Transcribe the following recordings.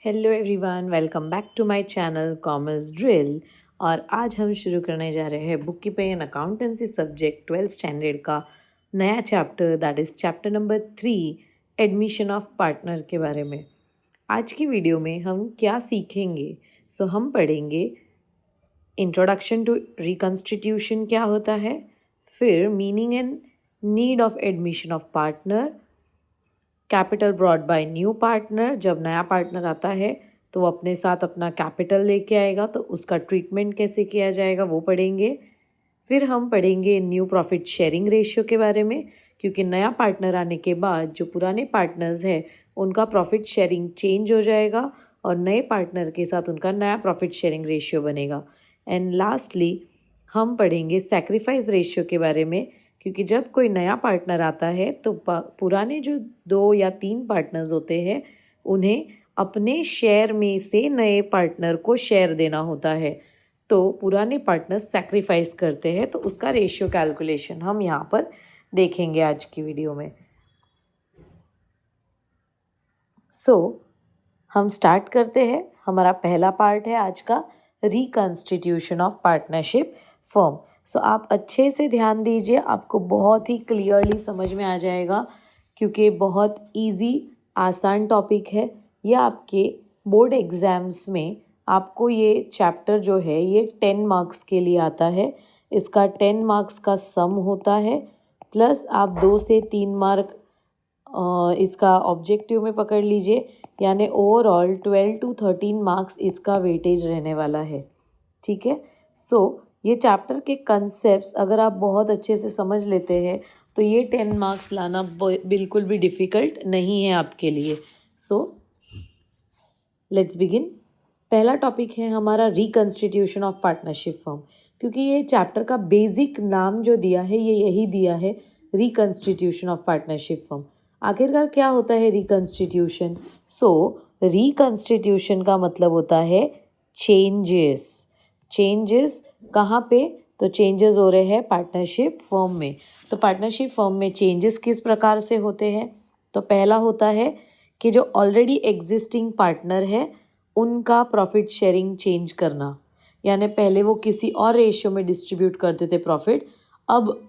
Hello everyone, welcome back to my channel commerce drill. और आज हम शुरू करने जा रहे हैं book keeping and accountancy subject 12th standard का नया chapter, that is chapter number 3, admission of partner के बारे में। आज की वीडियो में हम क्या सीखेंगे? हम पढ़ेंगे इंट्रोडक्शन टू रिकन्स्टिट्यूशन क्या होता है, फिर meaning and need of admission of partner, capital brought by new partner, जब नया पार्टनर आता है तो वो अपने साथ अपना कैपिटल लेके आएगा तो उसका ट्रीटमेंट कैसे किया जाएगा वो पढ़ेंगे। फिर हम पढ़ेंगे न्यू प्रॉफिट शेयरिंग रेशियो के बारे में, क्योंकि नया पार्टनर आने के बाद जो पुराने पार्टनर्स हैं उनका प्रॉफिट शेयरिंग चेंज हो जाएगा और नए पार्टनर के साथ उनका नया प्रॉफिट शेयरिंग रेशियो बनेगा। एंड लास्टली हम पढ़ेंगे सैक्रिफाइस रेशियो के बारे में, क्योंकि जब कोई नया पार्टनर आता है तो पुराने जो 2 या 3 पार्टनर्स होते हैं उन्हें अपने शेयर में से नए पार्टनर को शेयर देना होता है, तो पुराने पार्टनर्स सैक्रिफाइस करते हैं, तो उसका रेशियो कैलकुलेशन हम यहाँ पर देखेंगे आज की वीडियो में। हम स्टार्ट करते हैं। हमारा पहला पार्ट है आज का रिकन्स्टिट्यूशन ऑफ पार्टनरशिप फर्म। आप अच्छे से ध्यान दीजिए, आपको बहुत ही क्लियरली समझ में आ जाएगा, क्योंकि बहुत इजी आसान टॉपिक है। यह आपके बोर्ड एग्ज़ाम्स में आपको ये चैप्टर जो है ये 10 मार्क्स के लिए आता है। इसका 10 मार्क्स का सम होता है, प्लस आप 2 से 3 मार्क इसका ऑब्जेक्टिव में पकड़ लीजिए, यानी ओवरऑल 12 to 13 मार्क्स इसका वेटेज रहने वाला है। ठीक है, ये चैप्टर के कंसेप्ट्स अगर आप बहुत अच्छे से समझ लेते हैं तो ये 10 मार्क्स लाना बिल्कुल भी डिफ़िकल्ट नहीं है आपके लिए। Let's begin. पहला टॉपिक है हमारा रिकन्स्टिट्यूशन ऑफ पार्टनरशिप फर्म, क्योंकि ये चैप्टर का बेसिक नाम जो दिया है ये यही दिया है, रिकन्स्टिट्यूशन ऑफ पार्टनरशिप फर्म। आखिरकार क्या होता है रिकन्स्टिट्यूशन? रिकन्स्टिट्यूशन का मतलब होता है चेंजेस। चेंजेस कहाँ पे? तो चेंजेस हो रहे हैं पार्टनरशिप फर्म में। तो पार्टनरशिप फर्म में चेंजेस किस प्रकार से होते हैं? तो पहला होता है कि जो ऑलरेडी एग्जिस्टिंग पार्टनर है उनका प्रॉफिट शेयरिंग चेंज करना, यानी पहले वो किसी और रेशियो में डिस्ट्रीब्यूट करते थे प्रॉफिट, अब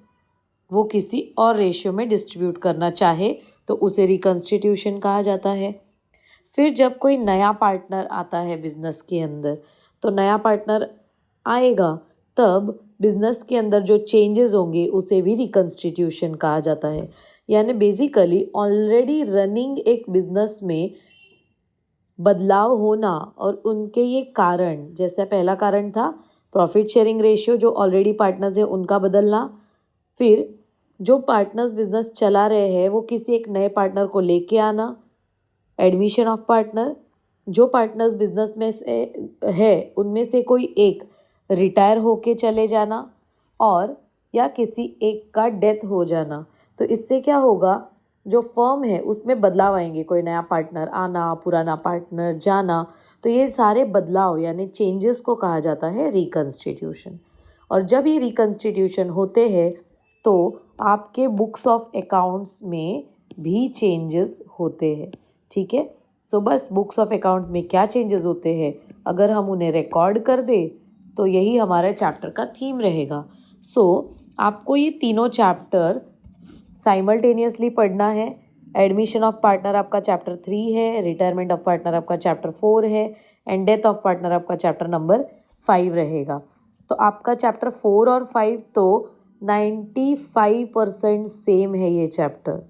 वो किसी और रेशियो में डिस्ट्रीब्यूट करना चाहे तो उसे रिकन्स्टिट्यूशन कहा जाता है। फिर जब कोई नया पार्टनर आता है बिजनेस के अंदर, तो नया पार्टनर आएगा तब बिजनेस के अंदर जो चेंजेस होंगे उसे भी रिकन्स्टिट्यूशन कहा जाता है। यानी बेसिकली ऑलरेडी रनिंग एक बिजनेस में बदलाव होना और उनके ये कारण, जैसे पहला कारण था प्रॉफिट शेयरिंग रेशियो, जो ऑलरेडी पार्टनर्स है उनका बदलना। फिर जो पार्टनर्स बिजनेस चला रहे हैं वो किसी एक नए पार्टनर को लेके आना, एडमिशन ऑफ पार्टनर। जो पार्टनर्स बिजनेस में से है उनमें से कोई एक रिटायर होके चले जाना और या किसी एक का डेथ हो जाना। तो इससे क्या होगा, जो फर्म है उसमें बदलाव आएंगे, कोई नया पार्टनर आना, पुराना पार्टनर जाना, तो ये सारे बदलाव यानी चेंजेस को कहा जाता है रिकन्स्टिट्यूशन। और जब ये रिकन्स्टिट्यूशन होते हैं तो आपके बुक्स ऑफ अकाउंट्स में भी चेंजेस होते हैं। ठीक है, बस बुक्स ऑफ अकाउंट्स में क्या चेंजेस होते हैं अगर हम उन्हें रिकॉर्ड कर दें तो यही हमारे चैप्टर का थीम रहेगा। आपको ये तीनों चैप्टर साइमल्टेनियसली पढ़ना है। एडमिशन ऑफ पार्टनर आपका चैप्टर 3 है, रिटायरमेंट ऑफ पार्टनर आपका चैप्टर 4 है एंड डेथ ऑफ पार्टनर आपका चैप्टर नंबर 5 रहेगा। तो आपका चैप्टर 4 और 5 तो 95% सेम है ये चैप्टर।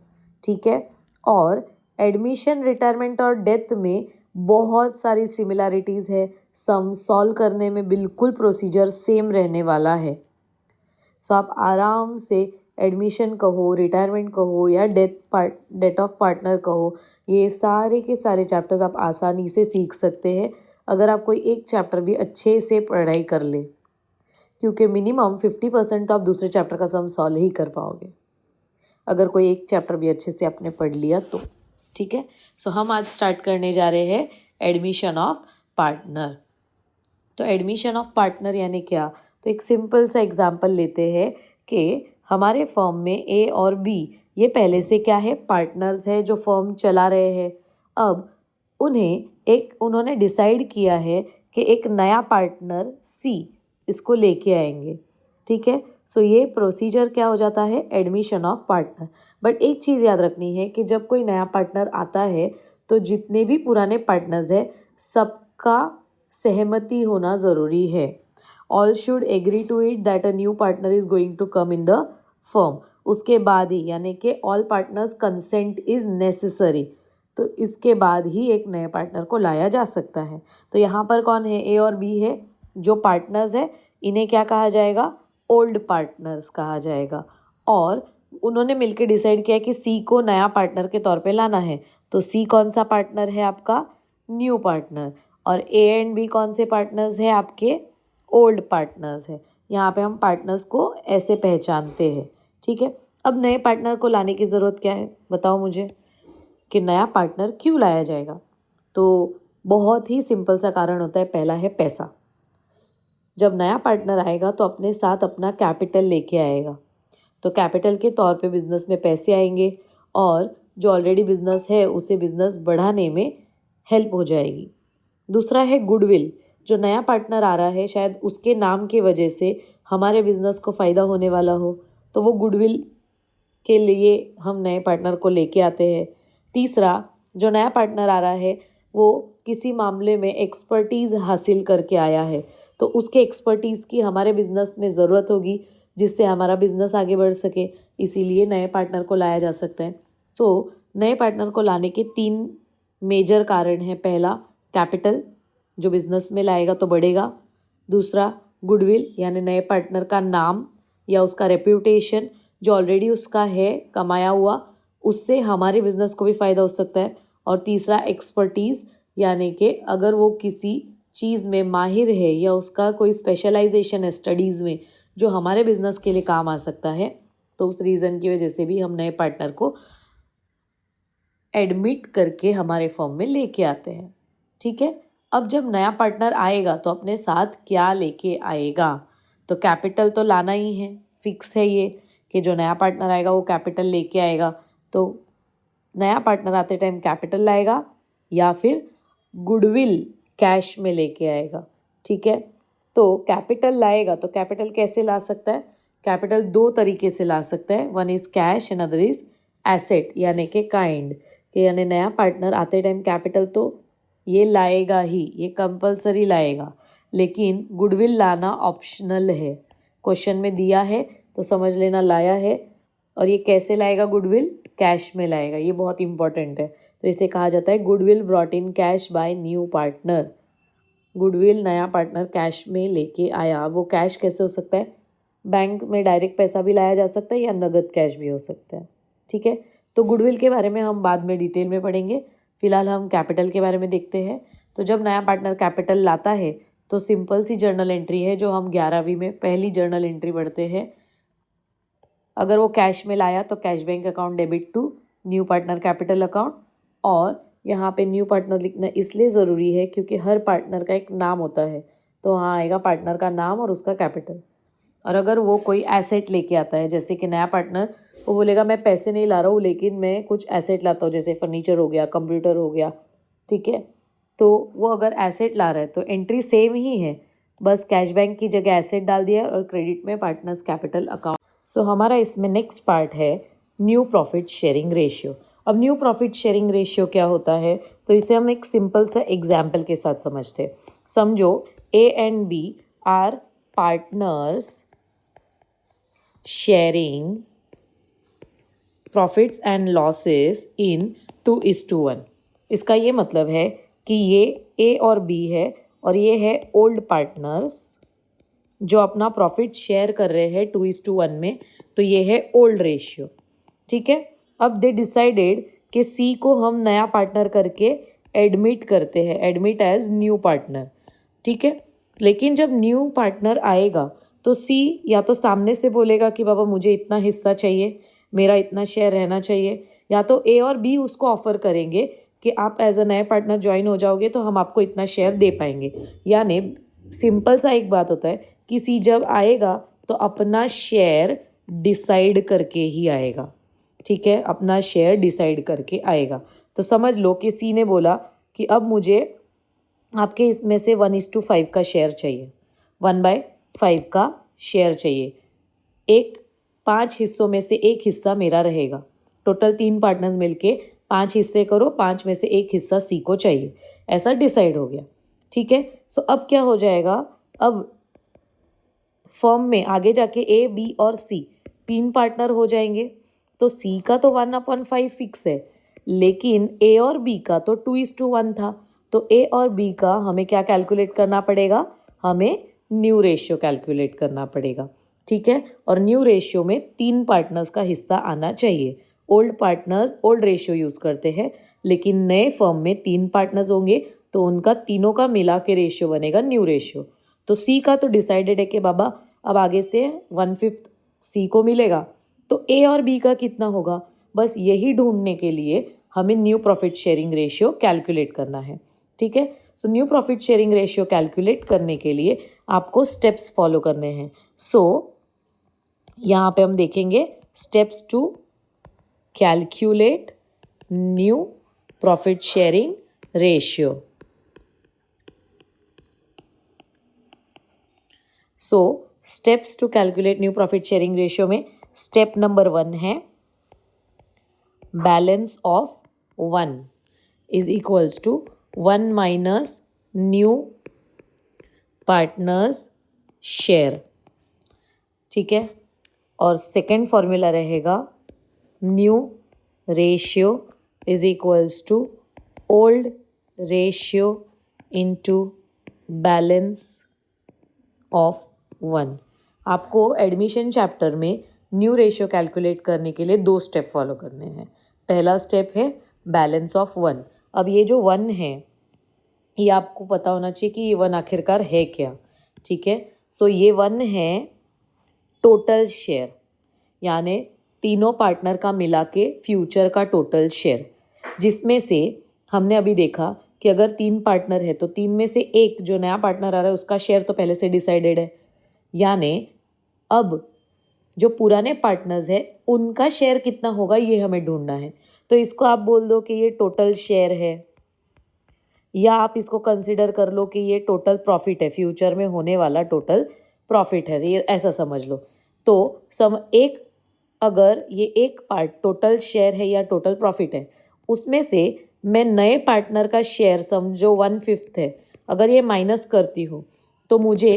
ठीक है, और एडमिशन, रिटायरमेंट और डेथ में बहुत सारी सिमिलैरिटीज़ है। सम सॉल्व करने में बिल्कुल प्रोसीजर सेम रहने वाला है। आप आराम से एडमिशन कहो, रिटायरमेंट कहो या डेथ ऑफ पार्टनर कहो, ये सारे के सारे चैप्टर्स आप आसानी से सीख सकते हैं अगर आप कोई एक चैप्टर भी अच्छे से पढ़ाई कर ले, क्योंकि मिनिमम 50% तो आप दूसरे चैप्टर का सम सॉल्व ही कर पाओगे अगर कोई एक चैप्टर भी अच्छे से आपने पढ़ लिया तो। ठीक है, हम आज स्टार्ट करने जा रहे हैं एडमिशन ऑफ पार्टनर। तो एडमिशन ऑफ पार्टनर यानी क्या? तो एक सिंपल सा एग्जांपल लेते हैं कि हमारे फर्म में ए और बी ये पहले से क्या है, पार्टनर्स है जो फर्म चला रहे हैं। अब उन्हें एक उन्होंने डिसाइड किया है कि एक नया पार्टनर सी इसको लेके आएंगे, ठीक है। सो ये प्रोसीजर क्या हो जाता है, एडमिशन ऑफ पार्टनर। बट एक चीज़ याद रखनी है कि जब कोई नया पार्टनर आता है तो जितने भी पुराने पार्टनर्स हैं सबका सहमति होना ज़रूरी है। All should agree to it that a new partner is going to come in the firm. उसके बाद ही, यानी कि all partners consent is necessary, तो इसके बाद ही एक नए पार्टनर को लाया जा सकता है। तो यहाँ पर कौन है, ए और बी है। जो पार्टनर्स है इन्हें क्या कहा जाएगा, ओल्ड पार्टनर्स कहा जाएगा। और उन्होंने मिलकर डिसाइड किया कि सी को नया पार्टनर के तौर पे लाना है। तो सी कौन सा पार्टनर है आपका, न्यू पार्टनर। और ए एंड बी कौन से पार्टनर्स हैं आपके, ओल्ड पार्टनर्स है। यहाँ पे हम पार्टनर्स को ऐसे पहचानते हैं, ठीक है। अब नए पार्टनर को लाने की ज़रूरत क्या है, बताओ मुझे कि नया पार्टनर क्यों लाया जाएगा। तो बहुत ही सिंपल सा कारण होता है, पहला है पैसा। जब नया पार्टनर आएगा तो अपने साथ अपना कैपिटल लेके आएगा, तो कैपिटल के तौर पे बिजनेस में पैसे आएंगे और जो ऑलरेडी बिजनेस है उसे बिजनेस बढ़ाने में हेल्प हो जाएगी। दूसरा है गुडविल। जो नया पार्टनर आ रहा है शायद उसके नाम की वजह से हमारे बिजनेस को फ़ायदा होने वाला हो, तो वो गुडविल के लिए हम नए पार्टनर को लेके आते हैं। तीसरा, जो नया पार्टनर आ रहा है वो किसी मामले में एक्सपर्टीज़ हासिल करके आया है, तो उसके एक्सपर्टीज़ की हमारे बिजनेस में ज़रूरत होगी जिससे हमारा बिजनेस आगे बढ़ सके, इसीलिए नए पार्टनर को लाया जा सकता है। सो नए पार्टनर को लाने के 3 मेजर कारण हैं। पहला, कैपिटल, जो बिजनेस में लाएगा तो बढ़ेगा। दूसरा, गुडविल, यानी नए पार्टनर का नाम या उसका रेप्यूटेशन जो ऑलरेडी उसका है कमाया हुआ, उससे हमारे बिजनेस को भी फ़ायदा हो सकता है। और तीसरा, एक्सपर्टीज़, यानी कि अगर वो किसी चीज़ में माहिर है या उसका कोई स्पेशलाइजेशन है स्टडीज़ में जो हमारे बिजनेस के लिए काम आ सकता है, तो उस रीज़न की वजह से भी हम नए पार्टनर को एडमिट करके हमारे फर्म में लेके आते हैं, ठीक है। अब जब नया पार्टनर आएगा तो अपने साथ क्या लेके आएगा, तो कैपिटल तो लाना ही है, फिक्स है ये कि जो नया पार्टनर आएगा वो कैपिटल लेके आएगा। तो नया पार्टनर आते टाइम कैपिटल लाएगा या फिर गुडविल कैश में लेके आएगा, ठीक है। तो कैपिटल लाएगा तो कैपिटल कैसे ला सकता है, कैपिटल 2 तरीके से ला सकता है। One is cash and other is asset, यानी कि काइंड, कि यानी नया पार्टनर आते टाइम कैपिटल तो ये लाएगा ही, ये कंपलसरी लाएगा, लेकिन गुडविल लाना ऑप्शनल है। क्वेश्चन में दिया है तो समझ लेना लाया है। और ये कैसे लाएगा गुडविल, कैश में लाएगा, ये बहुत इंपॉर्टेंट है। तो इसे कहा जाता है goodwill brought in cash by new partner. Goodwill नया पार्टनर कैश में लेके आया। वो कैश कैसे हो सकता है, बैंक में डायरेक्ट पैसा भी लाया जा सकता है या नगद कैश भी हो सकता है, ठीक है। तो गुडविल के बारे में हम बाद में डिटेल में पढ़ेंगे, फिलहाल हम कैपिटल के बारे में देखते हैं। तो जब नया पार्टनर कैपिटल लाता है तो सिंपल सी जर्नल एंट्री है जो हम 11वीं में पहली जर्नल एंट्री पढ़ते हैं। अगर वो कैश में लाया तो cash bank account debit to new partner capital account. और यहाँ पे न्यू पार्टनर लिखना इसलिए ज़रूरी है क्योंकि हर पार्टनर का एक नाम होता है, तो वहाँ आएगा पार्टनर का नाम और उसका कैपिटल। और अगर वो कोई एसेट लेके आता है, जैसे कि नया पार्टनर वो बोलेगा मैं पैसे नहीं ला रहा हूँ लेकिन मैं कुछ एसेट लाता हूँ, जैसे फर्नीचर हो गया, कंप्यूटर हो गया, ठीक है। तो वो अगर एसेट ला रहा है तो एंट्री सेम ही है, बस कैश बैंक की जगह एसेट डाल दिया और क्रेडिट में पार्टनर्स कैपिटल अकाउंट। सो हमारा इसमें नेक्स्ट पार्ट है न्यू प्रॉफिट शेयरिंग रेशियो। अब न्यू प्रॉफिट शेयरिंग रेशियो क्या होता है, तो इसे हम एक सिंपल सा एग्जाम्पल के साथ समझते हैं। समझो A and B are partners sharing profits and losses in 2:1। इसका ये मतलब है कि ये ए और बी है और ये है ओल्ड पार्टनर्स जो अपना प्रॉफिट शेयर कर रहे हैं 2:1 में, तो ये है ओल्ड रेशियो, ठीक है। अब दे डिसाइडेड कि सी को हम नया पार्टनर करके एडमिट करते हैं, एडमिट एज न्यू पार्टनर, ठीक है। लेकिन जब न्यू पार्टनर आएगा तो सी या तो सामने से बोलेगा कि बाबा मुझे इतना हिस्सा चाहिए, मेरा इतना शेयर रहना चाहिए, या तो ए और बी उसको ऑफर करेंगे कि आप एज अ नए पार्टनर ज्वाइन हो जाओगे तो हम आपको इतना शेयर दे पाएंगे। यानी सिंपल सा एक बात होता है कि सी जब आएगा तो अपना शेयर डिसाइड करके ही आएगा, ठीक है, अपना शेयर डिसाइड करके आएगा। तो समझ लो कि सी ने बोला कि अब मुझे आपके इसमें से 1:5 का शेयर चाहिए, 1/5 का शेयर चाहिए। 5 हिस्सों में से एक हिस्सा मेरा रहेगा। टोटल 3 पार्टनर्स मिलके 5 हिस्से करो, 5 में से एक हिस्सा सी को चाहिए, ऐसा डिसाइड हो गया। ठीक है, सो अब क्या हो जाएगा, अब फर्म में आगे जाके ए, बी और सी 3 पार्टनर हो जाएंगे। तो सी का तो 1/5 फिक्स है, लेकिन ए और बी का तो 2:1 था। तो ए और बी का हमें क्या कैलकुलेट करना पड़ेगा, हमें न्यू रेशियो कैलकुलेट करना पड़ेगा। ठीक है, और न्यू रेशियो में 3 पार्टनर्स का हिस्सा आना चाहिए। Old partners old ratio use करते हैं, लेकिन नए फर्म में 3 पार्टनर्स होंगे तो उनका तीनों का मिला के रेशियो बनेगा न्यू रेशियो। तो सी का तो डिसाइडेड है कि बाबा अब आगे से 1/5 सी को मिलेगा। तो ए और बी का कितना होगा, बस यही ढूंढने के लिए हमें new profit sharing ratio calculate करना है। ठीक है, so new profit sharing ratio calculate करने के लिए आपको स्टेप्स फॉलो करने हैं। सो यहाँ पे हम देखेंगे steps to calculate new profit sharing ratio. So steps to calculate new profit sharing ratio में स्टेप नंबर 1 है balance of 1 is equals to 1 minus new partners share. ठीक है, और सेकेंड फॉर्मूला रहेगा new ratio is equals to old ratio into balance of 1। आपको admission chapter में new ratio calculate करने के लिए 2 स्टेप फॉलो करने हैं। पहला स्टेप है बैलेंस ऑफ 1। अब ये जो 1 है ये आपको पता होना चाहिए कि ये 1 आखिरकार है क्या। ठीक है, सो ये 1 है टोटल शेयर, यानी तीनों पार्टनर का मिला के फ्यूचर का टोटल शेयर, जिसमें से हमने अभी देखा कि अगर 3 पार्टनर है तो 3 में से एक जो नया पार्टनर आ रहा है उसका शेयर तो पहले से डिसाइडेड है, यानी अब जो पुराने पार्टनर्स है उनका शेयर कितना होगा ये हमें ढूंढना है। तो इसको आप बोल दो कि ये टोटल शेयर है, या आप इसको कंसिडर कर लो कि ये टोटल प्रॉफिट है, फ्यूचर में होने वाला टोटल प्रॉफिट है, ये ऐसा समझ लो। तो अगर ये एक पार्ट टोटल शेयर है या टोटल प्रॉफिट है, उसमें से मैं नए पार्टनर का शेयर समझो 1/5 है, अगर ये माइनस करती हूँ तो मुझे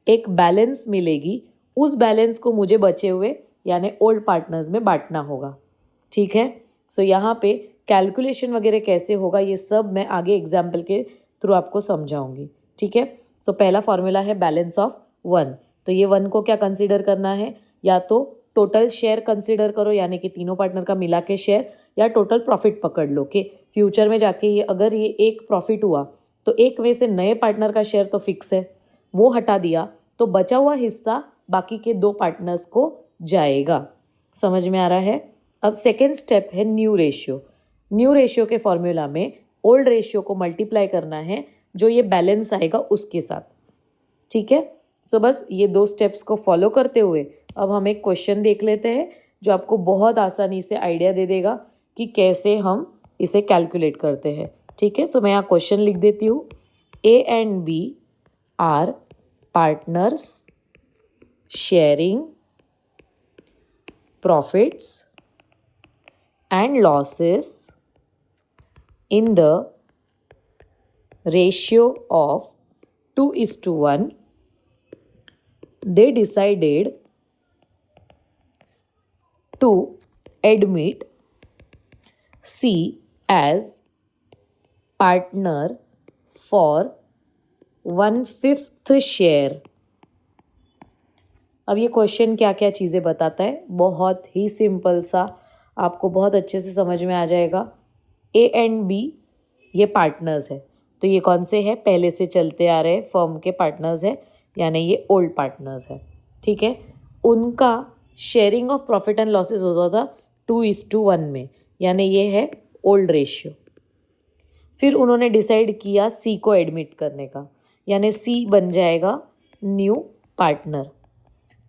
एक बैलेंस मिलेगी। उस बैलेंस को मुझे बचे हुए यानी ओल्ड पार्टनर्स में बांटना होगा। ठीक है, सो यहाँ पे कैलकुलेशन वगैरह कैसे होगा ये सब मैं आगे एग्जाम्पल के थ्रू आपको समझाऊंगी। ठीक है, सो पहला फॉर्मूला है बैलेंस ऑफ 1। तो ये 1 को क्या कंसीडर करना है, या तो टोटल शेयर कंसीडर करो यानी कि तीनों पार्टनर का मिला के शेयर, या टोटल प्रॉफिट पकड़ लो कि फ्यूचर में जाके ये अगर ये एक प्रॉफिट हुआ तो एक में से नए पार्टनर का शेयर तो फिक्स है, वो हटा दिया तो बचा हुआ हिस्सा बाकी के 2 पार्टनर्स को जाएगा। समझ में आ रहा है। अब सेकेंड स्टेप है न्यू रेशियो। न्यू रेशियो के फॉर्मूला में ओल्ड रेशियो को मल्टीप्लाई करना है जो ये बैलेंस आएगा उसके साथ। ठीक है, सो बस ये 2 स्टेप्स को फॉलो करते हुए अब हम एक क्वेश्चन देख लेते हैं जो आपको बहुत आसानी से आइडिया दे देगा कि कैसे हम इसे कैलकुलेट करते हैं। ठीक है, सो मैं यहाँ क्वेश्चन लिख देती हूँ। A and B are partners sharing profits and losses in the ratio of 2:1. They decided to admit C as partner for 1/5 share. अब ये क्वेश्चन क्या क्या चीज़ें बताता है, बहुत ही सिंपल सा, आपको बहुत अच्छे से समझ में आ जाएगा। ए एंड बी ये पार्टनर्स है, तो ये कौन से हैं, पहले से चलते आ रहे फर्म के पार्टनर्स है, यानी ये ओल्ड पार्टनर्स है। ठीक है, उनका sharing of profit and losses होता था 2:1 में, यानी ये है ओल्ड रेशियो। फिर उन्होंने डिसाइड किया सी को एडमिट करने का, यानी सी बन जाएगा न्यू पार्टनर।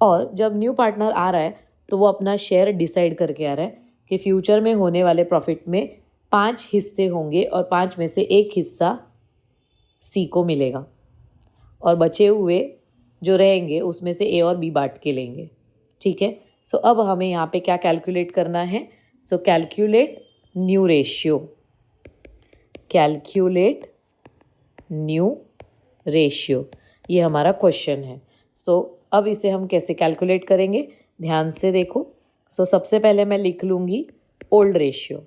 और जब न्यू पार्टनर आ रहा है तो वो अपना शेयर डिसाइड करके आ रहा है कि फ्यूचर में होने वाले प्रॉफिट में 5 हिस्से होंगे और 5 में से एक हिस्सा सी को मिलेगा और बचे हुए जो रहेंगे उसमें से ए और बी बांट के लेंगे। ठीक है, सो अब हमें यहाँ पे क्या कैलकुलेट करना है? सो calculate new ratio, calculate new ratio, ये हमारा क्वेश्चन है। सो अब इसे हम कैसे कैलकुलेट करेंगे, ध्यान से देखो। सो सबसे पहले मैं लिख लूँगी ओल्ड रेशियो।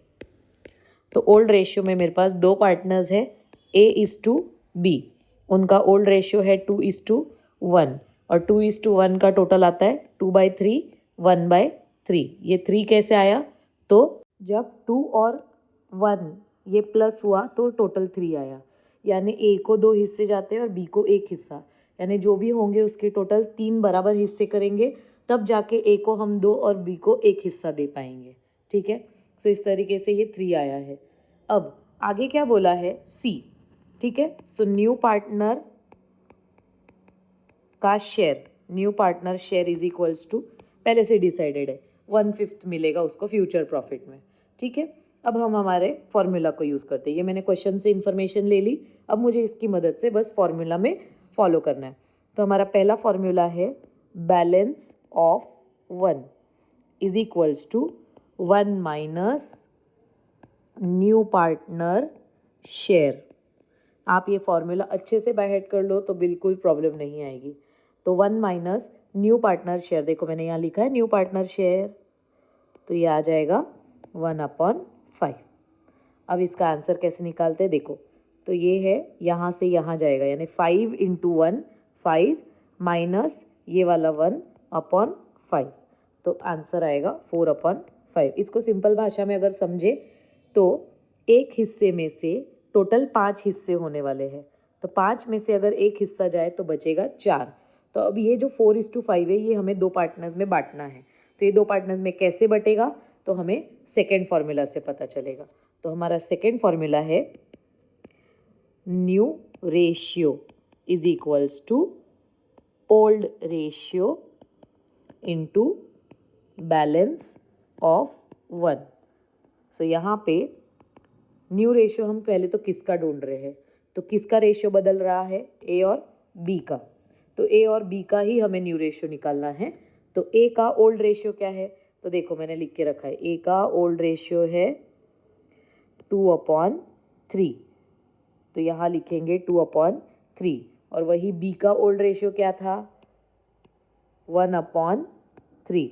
तो ओल्ड रेशियो में मेरे पास दो पार्टनर्स है, A:B, उनका ओल्ड रेशियो है 2:1 और 2:1 का टोटल आता है 2/3, 1/3। ये 3 कैसे आया? तो जब 2 और 1 ये प्लस हुआ तो टोटल 3 आया, यानी ए को 2 हिस्से जाते हैं और बी को 1 हिस्सा, यानी जो भी होंगे उसके टोटल 3 बराबर हिस्से करेंगे, तब जाके ए को हम 2 और बी को 1 हिस्सा दे पाएंगे। ठीक है, सो इस तरीके से ये 3 आया है। अब आगे क्या बोला है? सी। ठीक है, सो न्यू पार्टनर का share, new partner share is equals to, पहले से डिसाइडेड है, 1/5 मिलेगा उसको फ्यूचर प्रॉफिट में। ठीक है, अब हम हमारे फॉर्मूला को यूज़ करते हैं। ये मैंने क्वेश्चन से इन्फॉर्मेशन ले ली, अब मुझे इसकी मदद से बस फॉर्मूला में फॉलो करना है। तो हमारा पहला फॉर्मूला है balance of 1 is equals to 1 minus new partner share. आप ये फॉर्मूला अच्छे से बाय हेड कर लो तो बिल्कुल प्रॉब्लम नहीं आएगी। तो 1 माइनस न्यू पार्टनर शेयर, देखो मैंने यहाँ लिखा है न्यू पार्टनर शेयर, तो ये आ जाएगा 1/5। अब इसका आंसर कैसे निकालते हैं देखो, तो ये है यहाँ से यहाँ जाएगा, यानी 5 × 1 5 माइनस ये वाला 1/5, तो आंसर आएगा 4/5। इसको सिंपल भाषा में अगर समझे तो एक हिस्से में से टोटल 5 हिस्से होने वाले हैं, तो 5 में से अगर एक हिस्सा जाए तो बचेगा 4। तो अब ये जो 4:5 है ये हमें दो पार्टनर्स में बांटना है, तो ये दो पार्टनर्स में कैसे बटेगा तो हमें सेकेंड फॉर्मूला से पता चलेगा। तो हमारा सेकेंड फॉर्मूला है new ratio is equals to old ratio into balance of 1। So यहाँ पे न्यू रेशियो हम पहले तो किसका ढूंढ रहे हैं, तो किसका रेशियो बदल रहा है? ए और बी का। तो ए और बी का ही हमें न्यू रेशियो निकालना है। तो ए का ओल्ड रेशियो क्या है? तो देखो मैंने लिख के रखा है, ए का ओल्ड रेशियो है 2/3, तो यहाँ लिखेंगे 2/3। और वही बी का ओल्ड रेशियो क्या था? 1/3,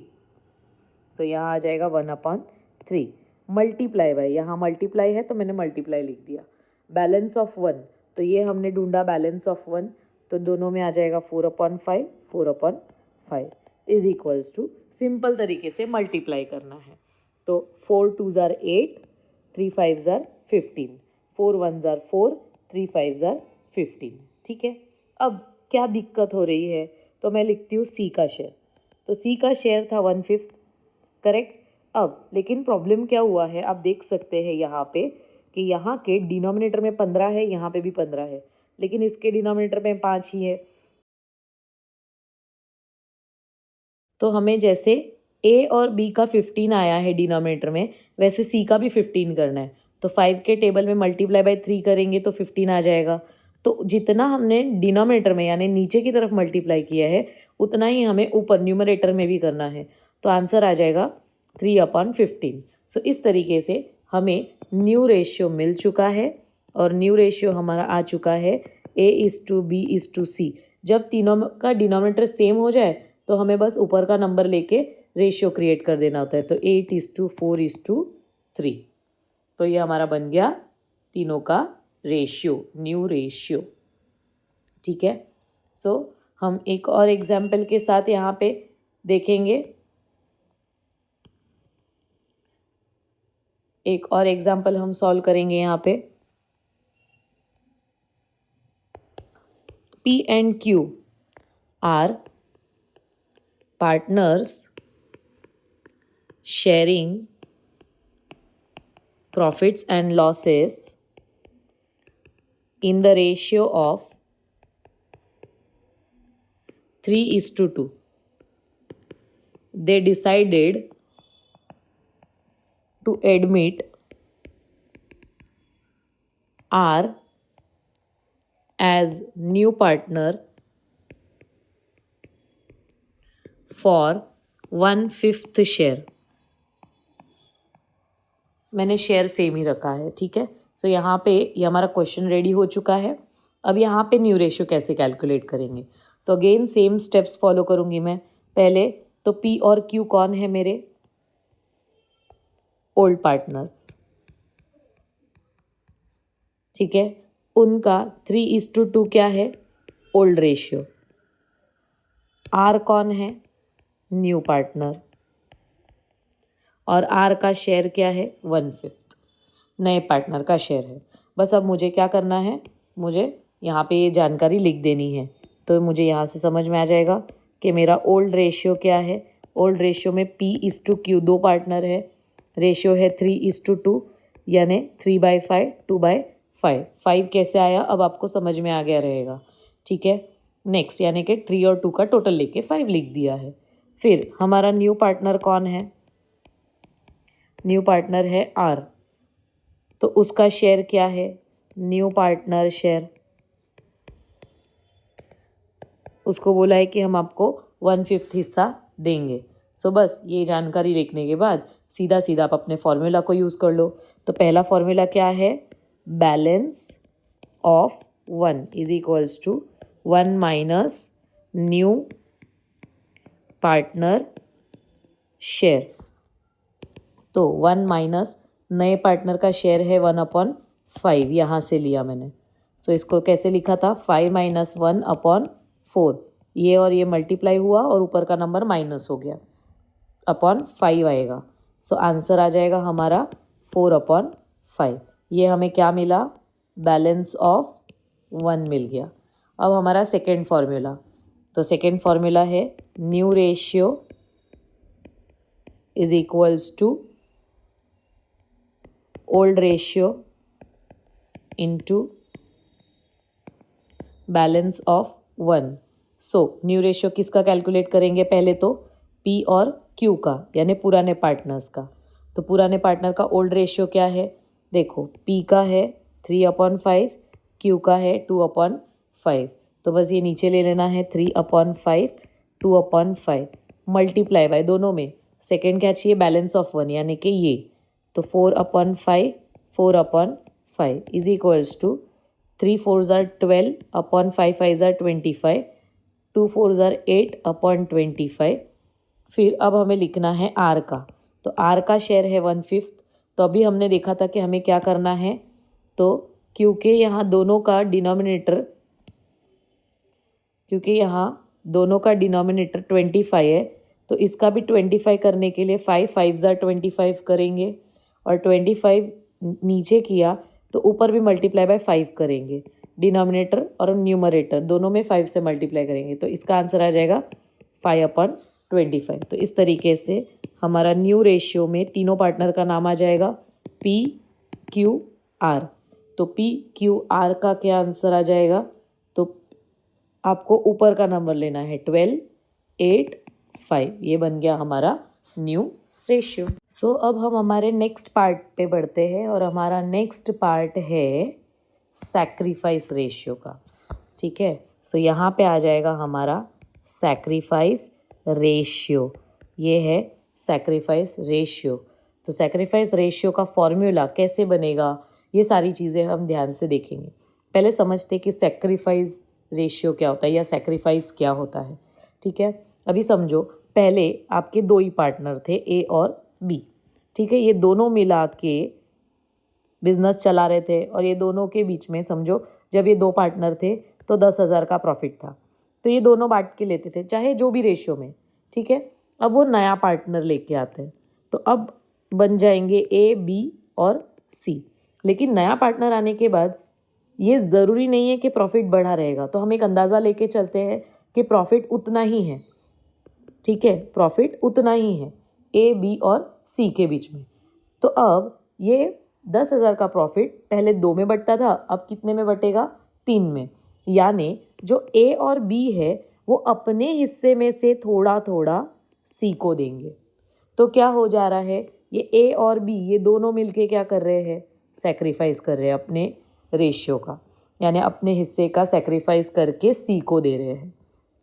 तो यहाँ आ जाएगा 1/3 मल्टीप्लाई बाय, यहाँ मल्टीप्लाई है तो मैंने मल्टीप्लाई लिख दिया। बैलेंस ऑफ 1, तो ये हमने ढूंढा बैलेंस ऑफ 1, तो दोनों में आ जाएगा 4/5, 4/5 इज इक्वल्स टू, सिंपल तरीके से मल्टीप्लाई करना है। तो 4 2s are 8, 3 5s are 15, 4 1s are 4, 3 5s are 15। ठीक है, अब क्या दिक्कत हो रही है, तो मैं लिखती हूँ सी का शेयर। तो सी का शेयर था 1/5, करेक्ट। अब लेकिन प्रॉब्लम क्या हुआ है, आप देख सकते हैं यहाँ पे कि यहाँ के डिनोमिनेटर में 15 है, यहाँ पे भी 15 है, लेकिन इसके डिनोमिनेटर में 5 ही है। तो हमें जैसे ए और बी का 15 आया है डिनोमिनेटर में, वैसे सी का भी 15 करना है। तो 5 के टेबल में मल्टीप्लाई बाय 3 करेंगे तो 15 आ जाएगा। तो जितना हमने डिनोमिनेटर में यानी नीचे की तरफ मल्टीप्लाई किया है उतना ही हमें ऊपर न्यूमरेटर में भी करना है, तो आंसर आ जाएगा 3/15। सो इस तरीके से हमें न्यू रेशियो मिल चुका है और न्यू रेशियो हमारा आ चुका है A:B:C। जब तीनों का डिनोमिनेटर सेम हो जाए तो हमें बस ऊपर का नंबर लेके रेशियो क्रिएट कर देना होता है, तो 8:4:3। तो ये हमारा बन गया तीनों का रेशियो, न्यू रेशियो। ठीक है, सो हम एक और एग्जाम्पल के साथ यहाँ पे देखेंगे। एक और एग्जाम्पल हम सॉल्व करेंगे यहाँ पे। P and Q are partners sharing profits and losses in the ratio of 3:2. They decided to admit R as new partner for 1/5 share. मैंने शेयर सेम ही रखा है, ठीक है। सो यहाँ पे ये हमारा क्वेश्चन रेडी हो चुका है। अब यहाँ पे न्यू रेशियो कैसे कैलकुलेट करेंगे, तो अगेन सेम स्टेप्स फॉलो करूँगी मैं। पहले तो पी और क्यू कौन है मेरे ओल्ड पार्टनर्स, ठीक है। उनका 3:2 क्या है ओल्ड रेशियो। आर कौन है न्यू पार्टनर, और आर का शेयर क्या है 1/5 नए पार्टनर का शेयर है। बस अब मुझे क्या करना है, मुझे यहाँ पे ये जानकारी लिख देनी है। तो मुझे यहाँ से समझ में आ जाएगा कि मेरा ओल्ड रेशियो क्या है। ओल्ड रेशियो में P:Q 2 पार्टनर है, रेशियो है 3:2 यानी 3/5 2/5। 5 कैसे आया अब आपको समझ में आ गया रहेगा, ठीक है। नेक्स्ट यानी कि 3 और 2 का टोटल लेके 5 लिख दिया है। फिर हमारा न्यू पार्टनर कौन है, न्यू पार्टनर है आर, तो उसका शेयर क्या है न्यू पार्टनर शेयर। उसको बोला है कि हम आपको 1/5 हिस्सा देंगे। सो बस ये जानकारी लिखने के बाद सीधा सीधा आप अपने फॉर्मूला को यूज़ कर लो। तो पहला फॉर्मूला क्या है, balance of 1 is equals to 1 minus new partner share. तो 1 माइनस नए पार्टनर का शेयर है 1/5, यहाँ से लिया मैंने। सो इसको कैसे लिखा था 5 माइनस 1/4, ये और ये मल्टीप्लाई हुआ और ऊपर का नंबर माइनस हो गया, /5 आएगा। सो आंसर आ जाएगा हमारा 4/5। ये हमें क्या मिला, बैलेंस ऑफ 1 मिल गया। अब हमारा सेकेंड फॉर्मूला, तो सेकेंड फॉर्मूला है new ratio is equals to old ratio into balance of 1। So new ratio किसका कैलकुलेट करेंगे, पहले तो पी और क्यू का यानी पुराने पार्टनर्स का। तो पुराने पार्टनर का ओल्ड रेशियो क्या है, देखो पी का है 3/5, क्यू का है 2/5। तो बस ये नीचे ले लेना है 3/5 2/5 मल्टीप्लाई बाय दोनों में सेकेंड क्या चाहिए बैलेंस ऑफ 1 यानी कि ये, तो 4/5 4/5 is equals to 3 4s are 12 5 5s are 25 2 4s are 8/25। फिर अब हमें लिखना है आर का, तो आर का शेयर है 1/5। तो अभी हमने देखा था कि हमें क्या करना है, तो क्योंकि यहाँ दोनों का डिनोमिनेटर 25 है, तो इसका भी 25 करने के लिए 5 5s are 25 करेंगे, और 25 नीचे किया तो ऊपर भी मल्टीप्लाई बाय 5 करेंगे। डिनोमिनेटर और न्यूमरेटर दोनों में 5 से मल्टीप्लाई करेंगे, तो इसका आंसर आ जाएगा 5/25। तो इस तरीके से हमारा न्यू रेशियो में तीनों पार्टनर का नाम आ जाएगा PQR। तो PQR का क्या आंसर आ जाएगा, तो आपको ऊपर का नंबर लेना है 12 8 5, ये बन गया हमारा न्यू रेशियो। सो अब हम हमारे नेक्स्ट पार्ट पे बढ़ते हैं, और हमारा नेक्स्ट पार्ट है सैक्रिफाइस रेशियो का, ठीक है। सो यहाँ पे आ जाएगा हमारा सैक्रिफाइस रेशियो, ये है सैक्रिफाइस रेशियो। तो सैक्रिफाइस रेशियो का फॉर्मूला कैसे बनेगा, ये सारी चीज़ें हम ध्यान से देखेंगे। पहले समझते कि सैक्रिफाइस रेशियो क्या होता है या सैक्रिफाइस क्या होता है, ठीक है। अभी समझो पहले आपके 2 ही पार्टनर थे ए और बी, ठीक है। ये दोनों मिला के बिजनेस चला रहे थे, और ये दोनों के बीच में समझो जब ये 2 पार्टनर थे तो 10,000 का प्रॉफिट था। तो ये दोनों बांट के लेते थे चाहे जो भी रेशियो में, ठीक है। अब वो नया पार्टनर लेके आते हैं, तो अब बन जाएंगे ए बी और सी। लेकिन नया पार्टनर आने के बाद ये ज़रूरी नहीं है कि प्रॉफिट बढ़ा रहेगा, तो हम एक अंदाज़ा लेके चलते हैं कि प्रॉफिट उतना ही है, ठीक है, प्रॉफिट उतना ही है ए बी और सी के बीच में। तो अब ये 10,000 का प्रॉफिट पहले 2 में बंटता था, अब कितने में बटेगा 3 में। यानी जो ए और बी है वो अपने हिस्से में से थोड़ा थोड़ा सी को देंगे। तो क्या हो जा रहा है, ये ए और बी ये दोनों मिलके क्या कर रहे हैं, सैक्रिफाइस कर रहे हैं अपने रेशियो का। यानी अपने हिस्से का सेक्रीफाइस करके सी को दे रहे हैं,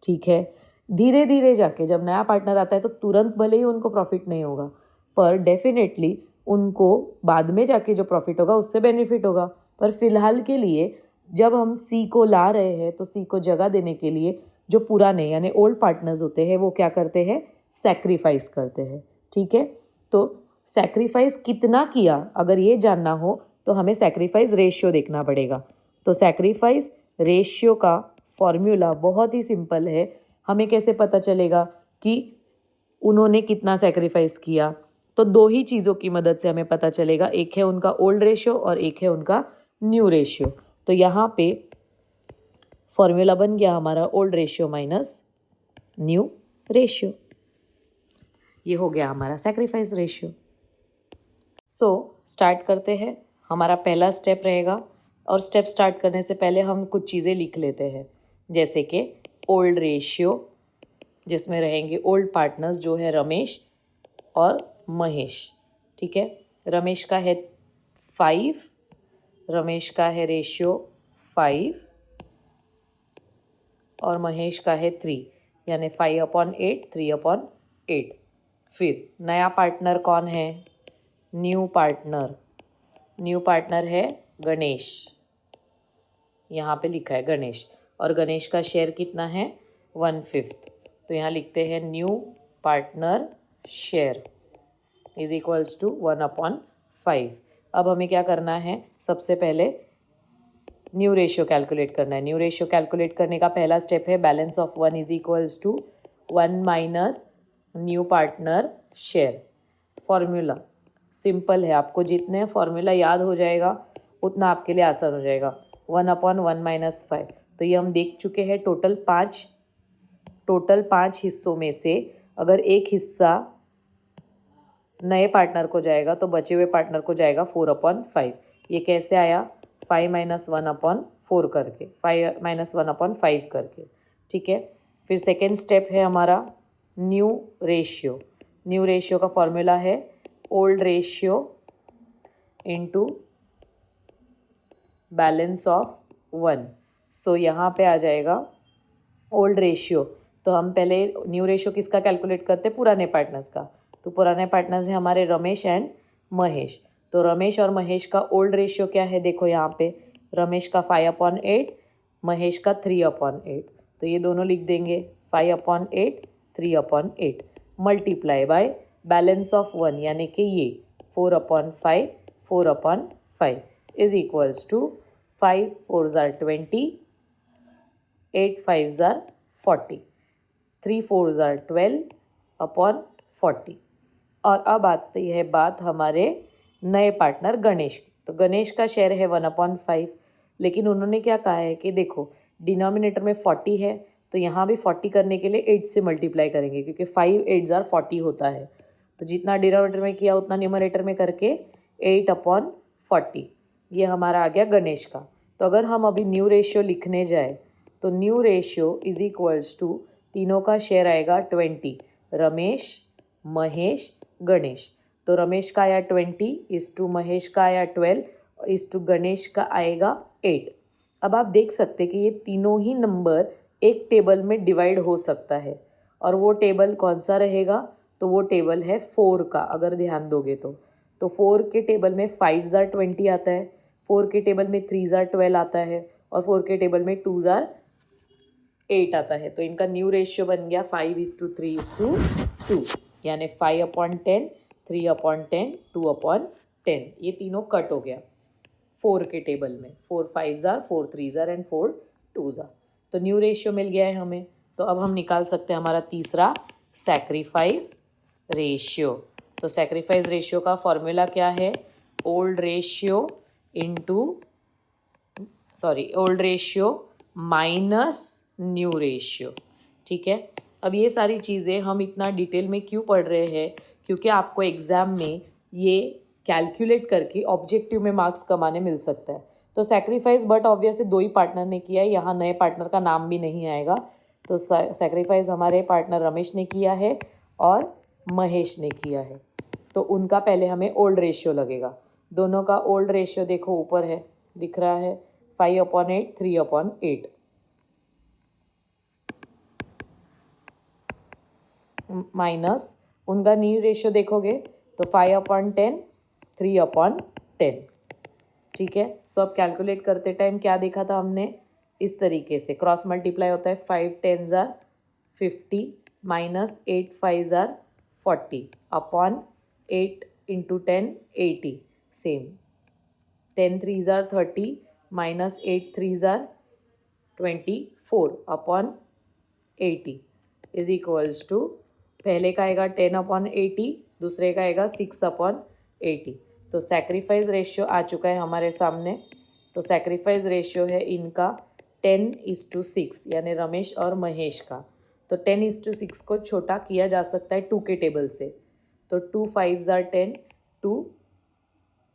ठीक है। धीरे धीरे जाके जब नया पार्टनर आता है तो तुरंत भले ही उनको प्रॉफिट नहीं होगा, पर डेफिनेटली उनको बाद में जाके जो प्रॉफिट होगा उससे बेनिफिट होगा। पर फिलहाल के लिए जब हम सी को ला रहे हैं तो सी को जगह देने के लिए जो पुराने यानी ओल्ड पार्टनर्स होते हैं वो क्या करते हैं, सैक्रिफाइस करते हैं, ठीक है। तो सैक्रिफाइस कितना किया अगर ये जानना हो तो हमें सैक्रिफाइस रेशियो देखना पड़ेगा। तो सैक्रिफाइस रेशियो का फॉर्मूला बहुत ही सिंपल है। हमें कैसे पता चलेगा कि उन्होंने कितना सैक्रिफाइस किया, तो दो ही चीज़ों की मदद से हमें पता चलेगा, एक है उनका ओल्ड रेशियो और एक है उनका न्यू रेशियो। तो यहाँ पे फॉर्मूला बन गया हमारा old ratio minus new ratio, ये हो गया हमारा सैक्रिफाइस रेशियो। सो स्टार्ट करते हैं। हमारा पहला स्टेप रहेगा, और स्टेप स्टार्ट करने से पहले हम कुछ चीज़ें लिख लेते हैं, जैसे कि ओल्ड रेशियो जिसमें रहेंगे ओल्ड पार्टनर्स जो है रमेश और महेश, ठीक है। रमेश का है 5, रमेश का है रेशियो 5 और महेश का है 3, यानी 5/8 3/8। फिर नया पार्टनर कौन है, न्यू पार्टनर है गणेश, यहाँ पे लिखा है गणेश, और गणेश का शेयर कितना है 1/5। तो यहाँ लिखते हैं new partner share is equals to 1/5। अब हमें क्या करना है, सबसे पहले न्यू रेशियो कैलकुलेट करना है। न्यू रेशियो कैलकुलेट करने का पहला स्टेप है balance of 1 is equals to 1 minus new partner share. Formula simple है, आपको जितने फॉर्मूला याद हो जाएगा उतना आपके लिए आसान हो जाएगा। 1/1 - 5। तो ये हम देख चुके हैं। टोटल पाँच हिस्सों में से अगर एक हिस्सा नए पार्टनर को जाएगा तो बचे हुए पार्टनर को जाएगा 4/5। ये कैसे आया, 5 - 1/4 करके, 5 - 1/5 करके, ठीक है। फिर सेकेंड स्टेप है हमारा न्यू रेशियो का फॉर्मूला है old ratio into balance of 1। So यहाँ पे आ जाएगा ओल्ड रेशियो। तो हम पहले न्यू रेशियो किसका कैलकुलेट करते हैं, पुराने पार्टनर्स का। तो पुराने पार्टनर्स हैं हमारे रमेश एंड महेश। तो रमेश और महेश का ओल्ड रेशियो क्या है, देखो यहाँ पे रमेश का 5/8, महेश का 3/8। तो ये दोनों लिख देंगे 5/8 3/8 मल्टीप्लाई बाय बैलेंस ऑफ 1 यानी कि ये 4/5 is equals to 5 4s are 20, 8 5s are 40, 3 4s are 12/40। और अब आती है बात हमारे नए पार्टनर गणेश की। तो गणेश का शेयर है 1/5, लेकिन उन्होंने क्या कहा है कि देखो डिनोमिनेटर में 40 है तो यहाँ भी 40 करने के लिए 8 से मल्टीप्लाई करेंगे, क्योंकि 5 8s are 40 होता है। तो जितना डिनोमिनेटर में किया उतना न्यूमरेटर में करके 8/40, ये हमारा आ गया गणेश का। तो अगर हम अभी न्यू रेशियो लिखने जाए तो new ratio is equals to तीनों का शेयर आएगा 20, रमेश महेश गणेश। तो रमेश का आया 20 इस टू महेश का आया 12 इस टू गणेश का आएगा 8। अब आप देख सकते कि ये तीनों ही नंबर एक टेबल में डिवाइड हो सकता है, और वो टेबल कौन सा रहेगा, तो वो टेबल है 4 का। अगर ध्यान दोगे तो 4 के टेबल में 5s are 20 आता है, 4 के टेबल में 3s are 12 आता है, और 4 के टेबल में 2s are 8 आता है। तो इनका न्यू रेशियो बन गया 5:3:2, यानी 5/10 3/10 2/10। ये तीनों कट हो गया 4 के टेबल में, 4 5s are 4 3s are and 4 2s are। तो न्यू रेशियो मिल गया है हमें। तो अब हम निकाल सकते हैं हमारा तीसरा सैक्रिफाइस रेशियो। तो सैक्रिफाइस रेशियो का फॉर्मूला क्या है, old ratio minus new ratio, ठीक है। अब ये सारी चीज़ें हम इतना डिटेल में क्यों पढ़ रहे हैं, क्योंकि आपको एग्ज़ाम में ये कैलकुलेट करके ऑब्जेक्टिव में मार्क्स कमाने मिल सकता है। तो sacrifice but obviously 2 he partner ने किया है, यहाँ नए पार्टनर का नाम भी नहीं आएगा। तो सैक्रिफाइस हमारे पार्टनर रमेश ने किया है और महेश ने किया है। तो उनका पहले हमें ओल्ड रेशियो लगेगा। दोनों का ओल्ड रेशियो देखो ऊपर है, दिख रहा है 5/8, 3/8 माइनस उनका न्यू रेशियो देखोगे तो 5/10, 3/10। ठीक है, सो अब कैलकुलेट करते टाइम क्या देखा था हमने, इस तरीके से क्रॉस मल्टीप्लाई होता है, 5 10s are 50 minus 8 5s are 40 upon 8 into 10 80 same, 10 3s are 30 minus 8 3s are 24 upon 80 is equals to, पहले का आएगा 10/80, दूसरे का आएगा 6/80। तो सैक्रिफाइस रेशियो आ चुका है हमारे सामने। तो सैक्रिफाइस रेशियो है इनका 10:6, यानी रमेश और महेश का। तो 10:6 को छोटा किया जा सकता है 2 के टेबल से। तो 2 5s are 10, 2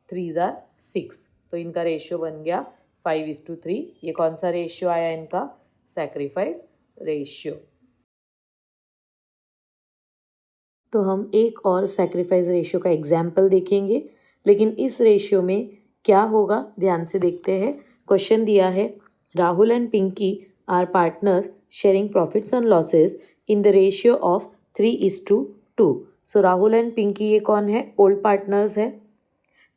3s are 6, तो इनका रेशियो बन गया 5:3। ये कौन सा रेशियो आया इनका, सैक्रिफाइस रेशियो। तो हम एक और सैक्रिफाइस रेशियो का एग्जाम्पल देखेंगे, लेकिन इस रेशियो में क्या होगा ध्यान से देखते हैं। क्वेश्चन दिया है, Rahul and Pinky are partners sharing profits and losses in the ratio of 3:2। So Rahul and Pinky ये कौन है, ओल्ड पार्टनर्स है।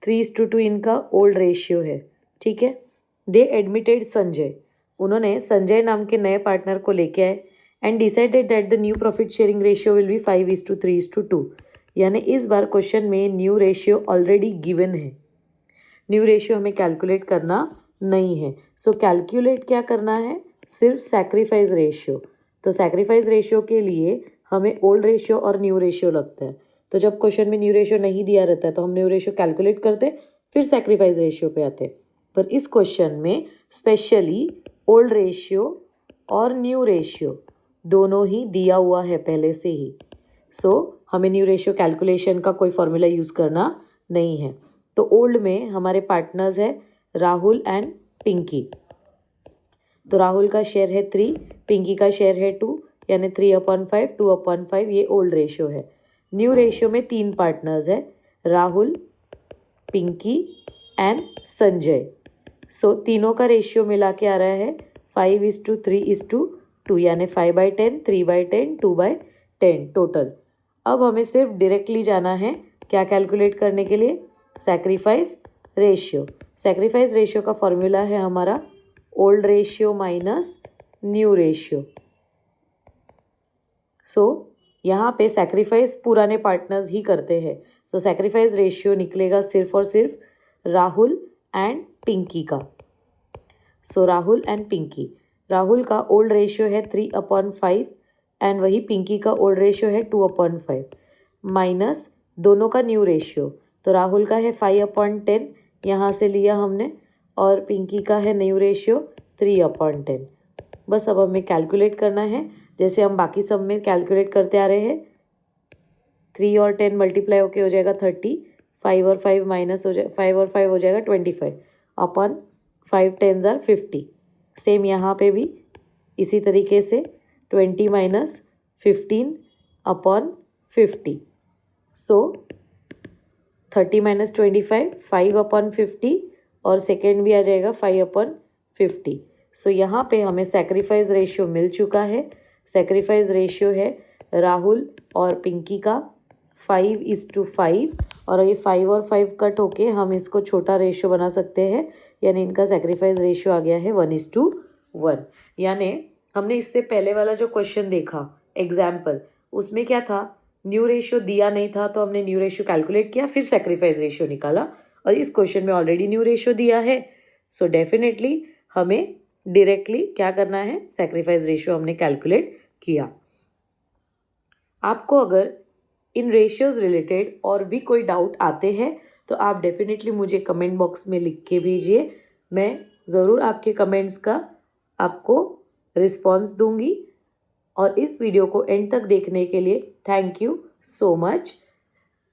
3:2 इनका ओल्ड रेशियो है। ठीक है, दे एडमिटेड संजय, उन्होंने संजय नाम के नए पार्टनर को लेके आए and decided that the new profit sharing ratio will be 5:3:2। यानी इस बार क्वेश्चन में न्यू रेशियो ऑलरेडी गिवन है, न्यू रेशियो हमें कैलकुलेट करना नहीं है। सो कैलकुलेट क्या करना है, सिर्फ सैक्रिफाइस रेशियो। तो सैक्रिफाइस रेशियो के लिए हमें ओल्ड रेशियो और न्यू रेशियो लगता है। तो जब क्वेश्चन में न्यू रेशियो नहीं दिया रहता है तो हम न्यू रेशियो कैलकुलेट करते फिर सैक्रिफाइस रेशियो पे आते। पर इस क्वेश्चन में स्पेशली ओल्ड रेशियो और न्यू रेशियो दोनों ही दिया हुआ है पहले से ही। सो हमें न्यू रेशियो कैलकुलेशन का कोई फॉर्मूला यूज़ करना नहीं है। तो ओल्ड में हमारे पार्टनर्स है राहुल एंड पिंकी। तो राहुल का शेयर है 3, पिंकी का शेयर है 2, यानी 3/5, 2/5 ये ओल्ड रेशियो है। न्यू रेशियो में 3 पार्टनर्स है, राहुल, पिंकी एंड संजय। सो तीनों का रेशियो मिला के आ रहा है 5:3:2, यानी 5/10, 3/10, 2/10 टोटल। अब हमें सिर्फ डायरेक्टली जाना है क्या कैलकुलेट करने के लिए, सैक्रिफाइस रेशियो। सैक्रिफाइस रेशियो का फॉर्मूला है हमारा old ratio minus new ratio. So यहाँ पे सैक्रिफाइस पुराने पार्टनर्स ही करते हैं। सो सैक्रिफाइस रेशियो निकलेगा सिर्फ और सिर्फ राहुल एंड पिंकी का। सो राहुल एंड पिंकी, राहुल का ओल्ड रेशियो है 3/5 एंड वही पिंकी का ओल्ड रेशियो है 2/5 माइनस दोनों का न्यू रेशियो। तो राहुल का है 5/10 यहाँ से लिया हमने, और पिंकी का है न्यू रेशियो 3/10। बस अब हमें कैलकुलेट करना है जैसे हम बाकी सब में कैलकुलेट करते आ रहे हैं। 3 और 10 मल्टीप्लाई होके हो जाएगा 30, 5 और 5 माइनस हो जाए, 5 और 5 हो जाएगा 25 अपॉन 5 10s are 50। सेम यहाँ पे भी इसी तरीके से 20 माइनस 15 अपॉन 50। सो 30 माइनस 25, 5/50, और सेकेंड भी आ जाएगा 5/50। सो यहाँ पे हमें सैक्रिफाइस रेशियो मिल चुका है। सैक्रिफाइस रेशियो है राहुल और पिंकी का 5:5, और ये 5 और 5 कट होके हम इसको छोटा रेशियो बना सकते हैं, यानी इनका सैक्रिफाइस रेशियो आ गया है 1:1। यानी हमने इससे पहले वाला जो क्वेश्चन देखा एग्जाम्पल, उसमें क्या था, न्यू रेशियो दिया नहीं था तो हमने न्यू रेशियो कैलकुलेट किया फिर सैक्रिफाइस रेशियो निकाला, और इस क्वेश्चन में ऑलरेडी न्यू रेशियो दिया है। सो डेफिनेटली हमें डायरेक्टली क्या करना है, सैक्रिफाइस रेशियो हमने कैलकुलेट किया। आपको अगर इन रेशियोज रिलेटेड और भी कोई डाउट आते हैं तो आप डेफिनेटली मुझे कमेंट बॉक्स में लिख के भेजिए, मैं ज़रूर आपके कमेंट्स का आपको रिस्पॉन्स दूंगी। और इस वीडियो को एंड तक देखने के लिए थैंक यू सो मच।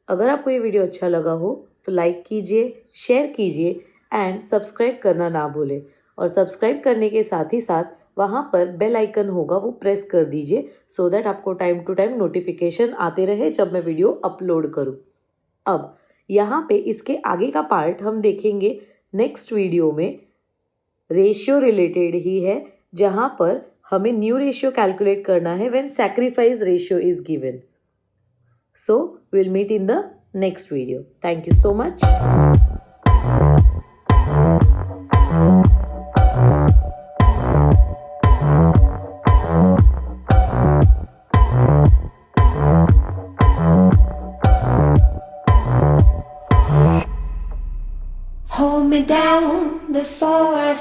अगर आपको ये वीडियो अच्छा लगा हो तो लाइक कीजिए, शेयर कीजिए एंड सब्सक्राइब करना ना भूलें। और सब्सक्राइब करने के साथ ही साथ वहाँ पर बेल आइकन होगा वो प्रेस कर दीजिए, सो दैट आपको टाइम टू टाइम नोटिफिकेशन आते रहे जब मैं वीडियो अपलोड करूँ। अब यहाँ पे इसके आगे का पार्ट हम देखेंगे नेक्स्ट वीडियो में। रेशियो रिलेटेड ही है, जहाँ पर हमें न्यू रेशियो कैलकुलेट करना है when sacrifice ratio is given. So will meet in the next video. Thank you so much. Hold me down before I